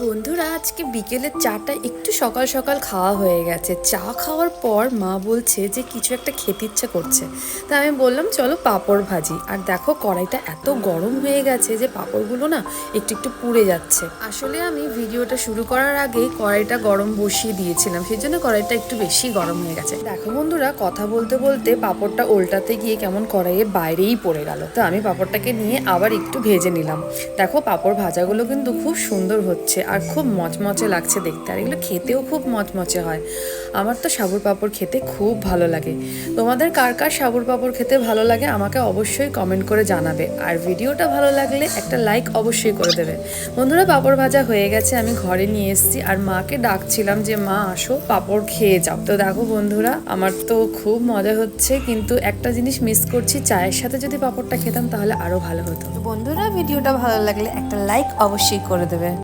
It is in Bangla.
বন্ধুরা আজকে বিকেলের চাটা একটু সকাল সকাল খাওয়া হয়ে গেছে। চা খাওয়ার পর মা বলছে যে কিছু একটা খেতে ইচ্ছা করছে। তা আমি বললাম চলো পাঁপড় ভাজি। আর দেখো কড়াইটা এত গরম হয়ে গেছে যে পাঁপড়গুলো না একটু একটু পুড়ে যাচ্ছে। আসলে আমি ভিডিওটা শুরু করার আগেই কড়াইটা গরম বসিয়ে দিয়েছিলাম, সেই জন্য কড়াইটা একটু বেশি গরম হয়ে গেছে। দেখো বন্ধুরা, কথা বলতে বলতে পাঁপড়টা উল্টাতে গিয়ে কেমন কড়াইয়ের বাইরেই পড়ে গেল। তো আমি পাঁপড়টাকে নিয়ে আবার একটু ভেজে নিলাম। দেখো পাঁপড় ভাজাগুলো কিন্তু খুব সুন্দর হচ্ছে আর খুব মচমচে লাগছে দেখতে, আর এগুলো খেতেও খুব মচমচে হয়। আমার তো সাবুর পাঁপড় খেতে খুব ভালো লাগে। তোমাদের কার কার সাবুর পাঁপড় খেতে ভালো লাগে আমাকে অবশ্যই কমেন্ট করে জানাবে, আর ভিডিওটা ভালো লাগলে একটা লাইক অবশ্যই করে দেবে। বন্ধুরা পাঁপড় ভাজা হয়ে গেছে, আমি ঘরে নিয়ে এসেছি আর মাকে ডাকছিলাম যে মা আসো পাঁপড় খেয়ে যাও। তো দেখো বন্ধুরা, আমার তো খুব মজা হচ্ছে, কিন্তু একটা জিনিস মিস করছি, চায়ের সাথে যদি পাঁপড়টা খেতাম তাহলে আরো ভালো হতো। বন্ধুরা ভিডিওটা ভালো লাগলে একটা লাইক অবশ্যই করে দেবে।